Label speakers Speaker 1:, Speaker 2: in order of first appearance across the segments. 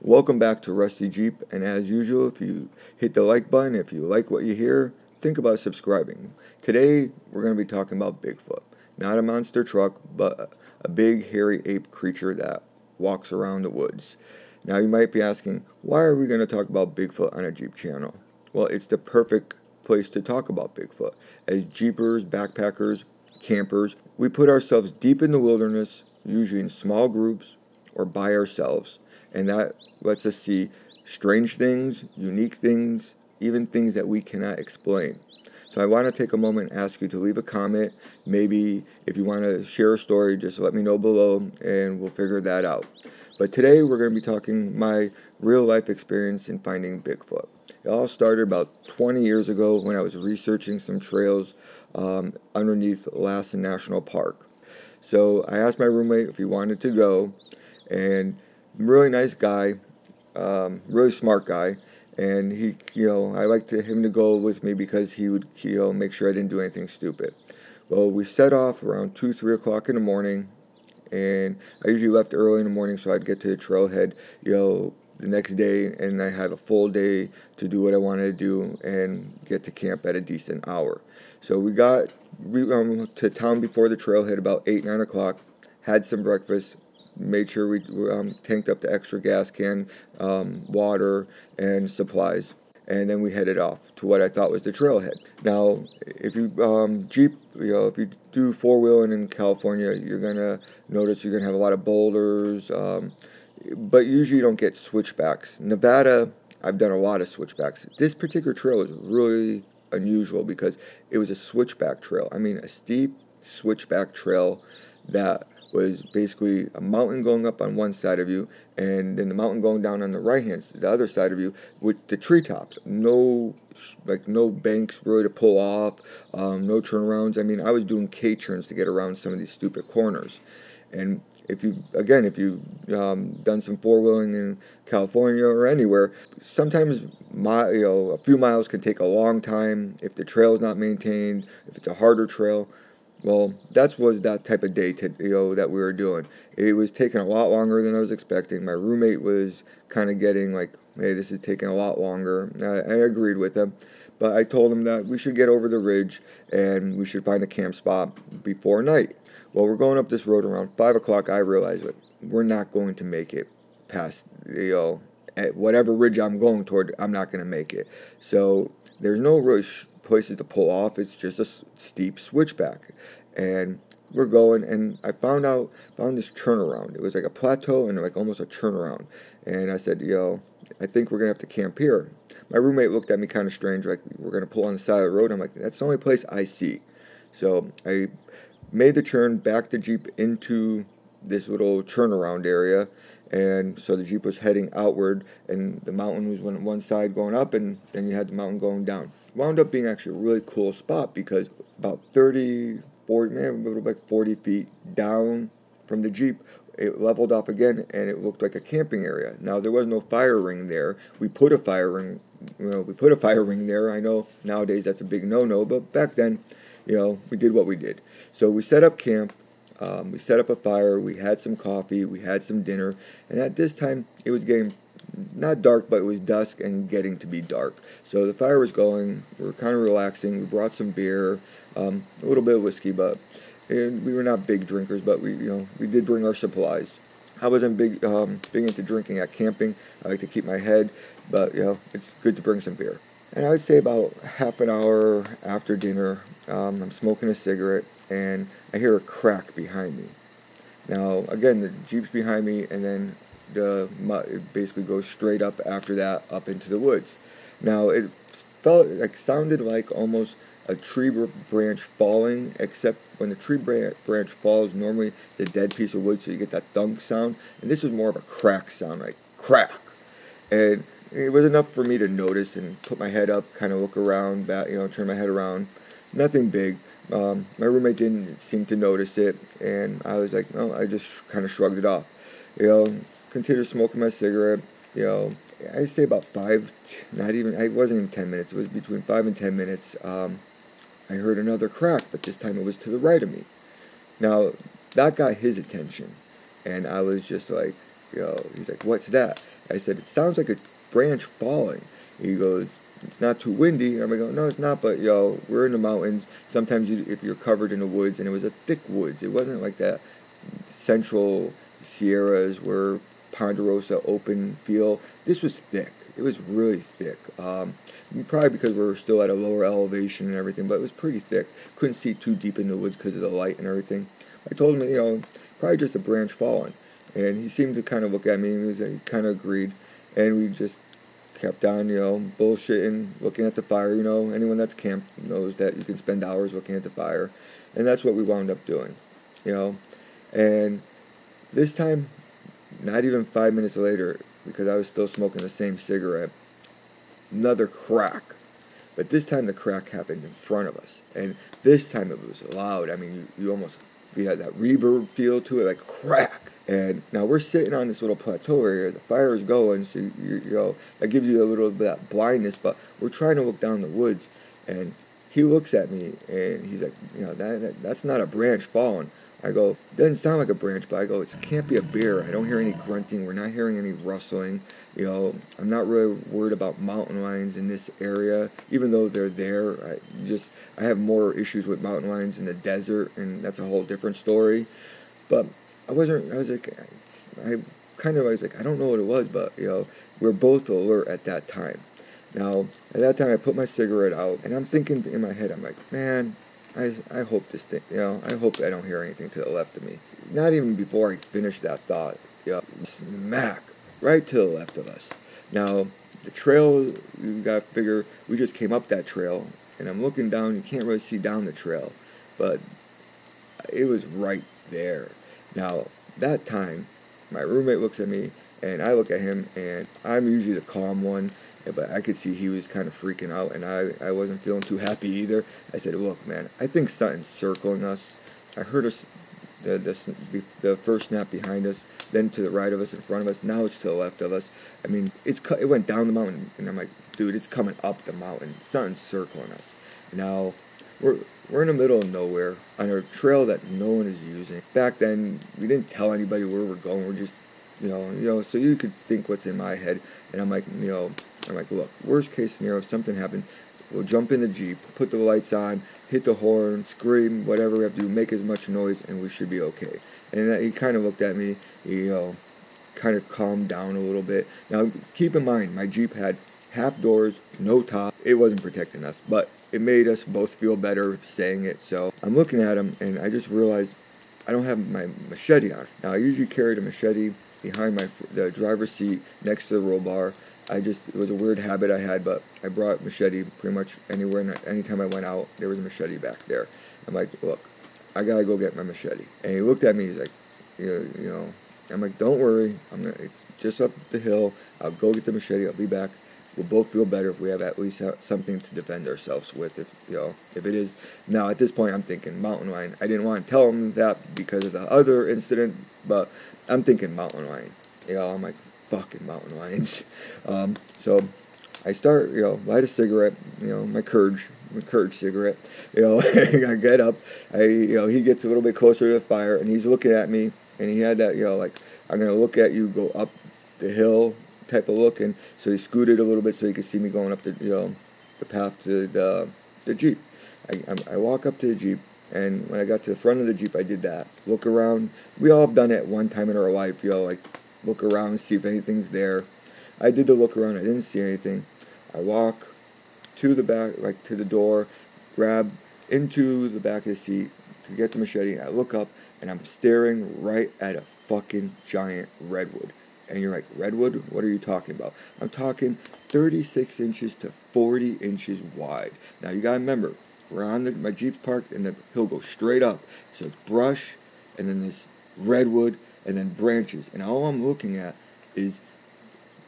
Speaker 1: Welcome back to Rusty Jeep, and as usual, if you hit the like button, if you like what you hear, think about subscribing. Today, we're going to be talking about Bigfoot. Not a monster truck, but a big, hairy ape creature that walks around the woods. Now, you might be asking, why are we going to talk about Bigfoot on a Jeep channel? Well, it's the perfect place to talk about Bigfoot. As Jeepers, backpackers, campers, we put ourselves deep in the wilderness, usually in small groups or by ourselves, and that lets us see strange things, unique things, even things that we cannot explain. So I want to take a moment and ask you to leave a comment. Maybe if you want to share a story, just let me know below and we'll figure that out. But today we're going to be talking my real life experience in finding Bigfoot. It all started about 20 years ago when I was researching some trails underneath Lassen National Park. So I asked my roommate if he wanted to go, and really nice guy, really smart guy, and I liked him to go with me because he would, make sure I didn't do anything stupid. Well, we set off around 2, 3 o'clock in the morning, and I usually left early in the morning so I'd get to the trailhead, the next day, and I have a full day to do what I wanted to do and get to camp at a decent hour. So we got to town before the trailhead about 8, 9 o'clock, had some breakfast, made sure we tanked up the extra gas can, water, and supplies, and then we headed off to what I thought was the trailhead. Now, if you Jeep, if you do four-wheeling in California, you're gonna notice you're gonna have a lot of boulders, but usually you don't get switchbacks. Nevada, I've done a lot of switchbacks. This particular trail is really unusual because it was a switchback trail. I mean, a steep switchback trail that was basically a mountain going up on one side of you, and then the mountain going down on the other side of you, with the treetops. No banks really to pull off, no turnarounds. I mean, I was doing K-turns to get around some of these stupid corners. And if you've done some four-wheeling in California or anywhere, sometimes a few miles can take a long time if the trail is not maintained, if it's a harder trail. Well, was that type of day that we were doing. It was taking a lot longer than I was expecting. My roommate was kind of getting like, hey, this is taking a lot longer. I agreed with him, but I told him that we should get over the ridge and we should find a camp spot before night. Well, we're going up this road around 5 o'clock. I realized that we're not going to make it past, at whatever ridge I'm going toward, I'm not going to make it. So there's no really places to pull off. It's just a steep switchback, and we're going, and I found this turnaround. It was like a plateau and like almost a turnaround, and I said, I think we're gonna have to camp here. My roommate looked at me kind of strange, like, we're gonna pull on the side of the road. I'm like, that's the only place I see. So I made the turn, back the Jeep into this little turnaround area, and so the Jeep was heading outward, and the mountain was on one side going up, and then you had the mountain going down. Wound up being actually a really cool spot because about 30, 40, maybe like 40 feet down from the Jeep, it leveled off again, and it looked like a camping area. Now, there was no fire ring there. We put a fire ring, there. I know nowadays that's a big no-no, but back then, we did what we did. So we set up camp. We set up a fire. We had some coffee. We had some dinner. And at this time, it was getting not dark, but it was dusk and getting to be dark. So the fire was going. We were kind of relaxing. We brought some beer, a little bit of whiskey, but we were not big drinkers. But we did bring our supplies. I wasn't big into drinking at camping. I like to keep my head, but it's good to bring some beer. And I would say about half an hour after dinner, I'm smoking a cigarette, and I hear a crack behind me. Now, again, the Jeep's behind me, and then it basically goes straight up after that, up into the woods. Now, it sounded like almost a tree branch falling, except when the tree branch falls, normally it's a dead piece of wood, so you get that thunk sound. And this was more of a crack sound, like crack. And it was enough for me to notice and put my head up, kind of look around, turn my head around. Nothing big. My roommate didn't seem to notice it, and I was like, no, I just kind of shrugged it off. Continued smoking my cigarette. I'd say about it wasn't even 10 minutes. It was between 5 and 10 minutes. I heard another crack, but this time it was to the right of me. Now, that got his attention, and I was just like, he's like, what's that? I said, it sounds like a branch falling. He goes, it's not too windy. I'm going, no, it's not, but we're in the mountains. Sometimes if you're covered in the woods, and it was a thick woods. It wasn't like that central Sierras where Ponderosa open feel. This was thick. It was really thick. Probably because we were still at a lower elevation and everything, but it was pretty thick. Couldn't see too deep in the woods because of the light and everything. I told him, probably just a branch falling. And he seemed to kind of look at me, and he kind of agreed. And we just kept on, bullshitting, looking at the fire. Anyone that's camped knows that you can spend hours looking at the fire. And that's what we wound up doing, And this time, not even 5 minutes later, because I was still smoking the same cigarette, another crack. But this time the crack happened in front of us. And this time it was loud. I mean, you almost, you had that reverb feel to it, like crack. And now we're sitting on this little plateau area. The fire is going, so that gives you a little bit of that blindness. But we're trying to look down the woods, and he looks at me, and he's like, that's not a branch falling. I go, doesn't sound like a branch, but I go, it can't be a bear. I don't hear any grunting. We're not hearing any rustling. I'm not really worried about mountain lions in this area, even though they're there. I have more issues with mountain lions in the desert, and that's a whole different story. But I was like, I don't know what it was, but, we're both alert at that time. Now, at that time, I put my cigarette out, and I'm thinking in my head, I'm like, man, I hope this thing, I hope I don't hear anything to the left of me. Not even before I finish that thought, smack, right to the left of us. Now, the trail, you got to figure, we just came up that trail, and I'm looking down, you can't really see down the trail, but it was right there. Now, that time, my roommate looks at me, and I look at him, and I'm usually the calm one, but I could see he was kind of freaking out, and I wasn't feeling too happy either. I said, look, man, I think something's circling us. I heard us, the first snap behind us, then to the right of us, in front of us, now it's to the left of us. I mean, it went down the mountain, and I'm like, dude, it's coming up the mountain. Something's circling us. Now, we're in the middle of nowhere on a trail that no one is using. Back then, we didn't tell anybody where we're going. We're just, so you could think what's in my head. And I'm like, look, worst case scenario, if something happened, we'll jump in the Jeep, put the lights on, hit the horn, scream, whatever we have to do, make as much noise, and we should be okay. And he kind of looked at me, kind of calmed down a little bit. Now, keep in mind, my Jeep had half doors, no top. It wasn't protecting us, but it made us both feel better saying it. So I'm looking at him, and I just realized I don't have my machete on. Now, I usually carry the machete behind the driver's seat next to the roll bar. It was a weird habit I had, but I brought machete pretty much anywhere, and anytime I went out, there was a machete back there. I'm like, look, I gotta go get my machete. And he looked at me, he's like, I'm like, don't worry, it's just up the hill, I'll go get the machete, I'll be back. We'll both feel better if we have at least something to defend ourselves with. If it is, now at this point I'm thinking mountain lion. I didn't want to tell him that because of the other incident, but I'm thinking mountain lion. I'm like, fucking mountain lions. So I start, light a cigarette, my Courage cigarette. I get up, he gets a little bit closer to the fire, and he's looking at me, and he had that, like, I'm gonna look at you go up the hill type of look, and so he scooted a little bit so he could see me going up the path to the Jeep. I walk up to the Jeep, and when I got to the front of the Jeep, I did that. Look around. We all have done it one time in our life, like look around, see if anything's there. I did the look around. I didn't see anything. I walk to the back, like to the door, grab into the back of the seat to get the machete. I look up, and I'm staring right at a fucking giant redwood. And you're like, redwood? What are you talking about? I'm talking 36 inches to 40 inches wide. Now, you got to remember, we're on my Jeep's parked, and the hill goes straight up. So it's brush, and then this redwood, and then branches. And all I'm looking at is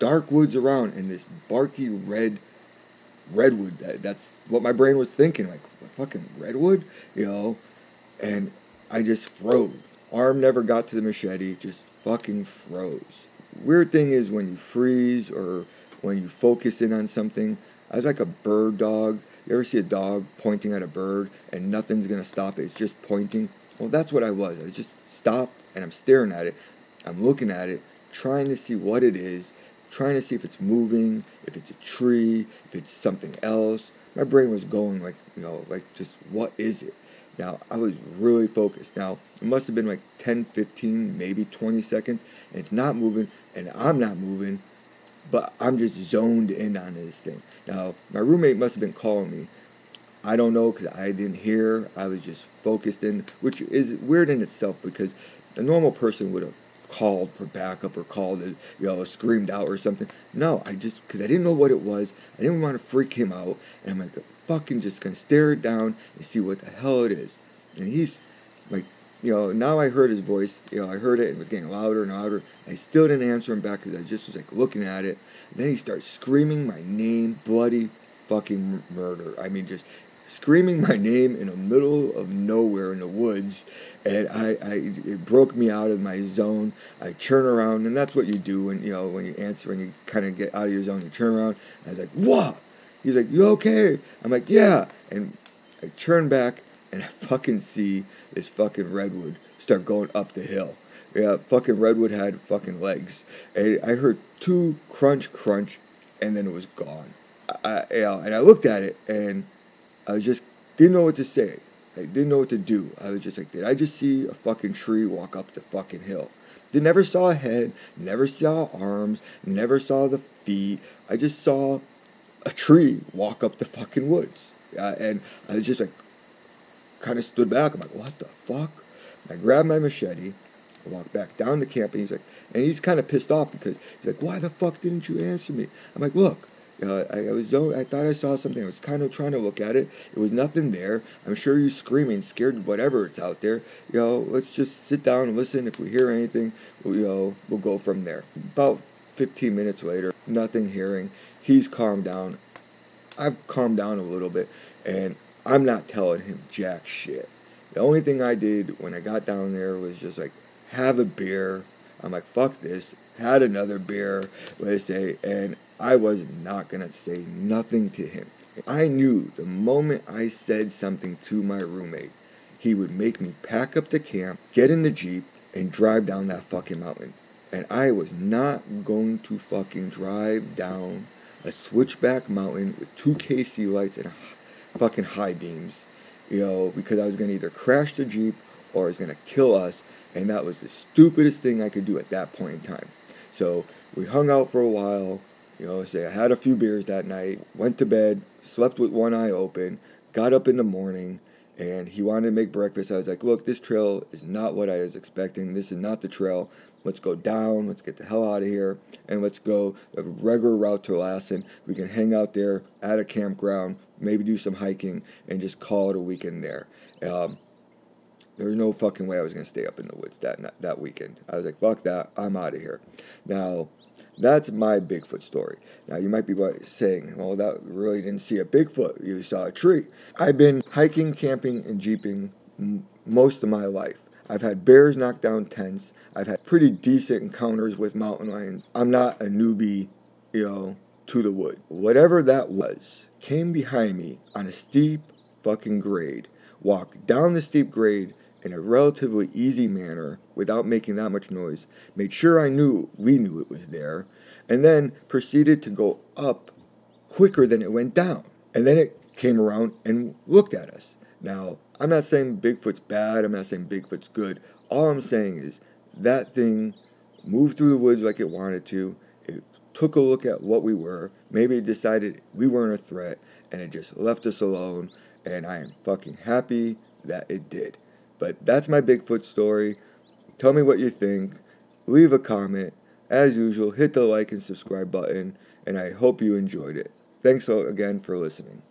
Speaker 1: dark woods around, and this barky redwood. That's what my brain was thinking. Like, fucking redwood? And I just froze. Arm never got to the machete, just fucking froze. Weird thing is when you freeze or when you focus in on something, I was like a bird dog. You ever see a dog pointing at a bird and nothing's going to stop it? It's just pointing. Well, that's what I was. I just stopped and I'm staring at it. I'm looking at it, trying to see what it is, trying to see if it's moving, if it's a tree, if it's something else. My brain was going like, like just what is it? Now, I was really focused. Now, it must have been like 10, 15, maybe 20 seconds, and it's not moving, and I'm not moving, but I'm just zoned in on this thing. Now, my roommate must have been calling me. I don't know, because I didn't hear. I was just focused in, which is weird in itself, because a normal person would have called for backup or called, screamed out or something. No, because I didn't know what it was. I didn't want to freak him out, and I'm like, fucking just gonna stare it down and see what the hell it is. And he's like, now I heard his voice. I heard it and it was getting louder and louder. I still didn't answer him back because I just was like looking at it. And then he starts screaming my name, bloody fucking murder. I mean, just screaming my name in the middle of nowhere in the woods, and it broke me out of my zone. I turn around, and that's what you do when you answer, and you kind of get out of your zone. You turn around, and I was like, "What?" He's like, "You okay?" I'm like, "Yeah." And I turn back, and I fucking see this fucking redwood start going up the hill. Yeah, fucking redwood had fucking legs, and I heard two crunch, and then it was gone. And I looked at it, and I just didn't know what to say. I didn't know what to do. I was just like, did I just see a fucking tree walk up the fucking hill? They never saw a head, never saw arms, never saw the feet. I just saw a tree walk up the fucking woods. And I was just like, kind of stood back. I'm like, what the fuck? And I grabbed my machete. I walked back down the camp, and he's kind of pissed off because he's like, why the fuck didn't you answer me? I'm like, look. I thought I saw something. I was kind of trying to look at it. It was nothing there. I'm sure you're screaming, scared, whatever it's out there. Let's just sit down and listen. If we hear anything, we'll go from there. About 15 minutes later, nothing hearing. He's calmed down. I've calmed down a little bit, and I'm not telling him jack shit. The only thing I did when I got down there was just like, have a beer. I'm like, fuck this. Had another beer, let's say, and I was not going to say nothing to him. I knew the moment I said something to my roommate, he would make me pack up the camp, get in the Jeep, and drive down that fucking mountain. And I was not going to fucking drive down a switchback mountain with 2 KC lights and fucking high beams, because I was going to either crash the Jeep or it was going to kill us. And that was the stupidest thing I could do at that point in time. So we hung out for a while, I had a few beers that night, went to bed, slept with one eye open, got up in the morning, and he wanted to make breakfast. I was like, look, this trail is not what I was expecting. This is not the trail. Let's go down. Let's get the hell out of here. And let's go a regular route to Lassen. We can hang out there at a campground, maybe do some hiking, and just call it a weekend there. There was no fucking way I was going to stay up in the woods that weekend. I was like, fuck that. I'm out of here. Now, that's my Bigfoot story. Now, you might be saying, well, that really didn't see a Bigfoot. You saw a tree. I've been hiking, camping, and jeeping most of my life. I've had bears knock down tents. I've had pretty decent encounters with mountain lions. I'm not a newbie, to the wood. Whatever that was came behind me on a steep fucking grade. Walked down the steep grade in a relatively easy manner without making that much noise, made sure we knew it was there, and then proceeded to go up quicker than it went down. And then it came around and looked at us. Now, I'm not saying Bigfoot's bad, I'm not saying Bigfoot's good. All I'm saying is that thing moved through the woods like it wanted to. It took a look at what we were. Maybe it decided we weren't a threat, and it just left us alone. And I am fucking happy that it did. But that's my Bigfoot story. Tell me what you think. Leave a comment. As usual, hit the like and subscribe button. And I hope you enjoyed it. Thanks again for listening.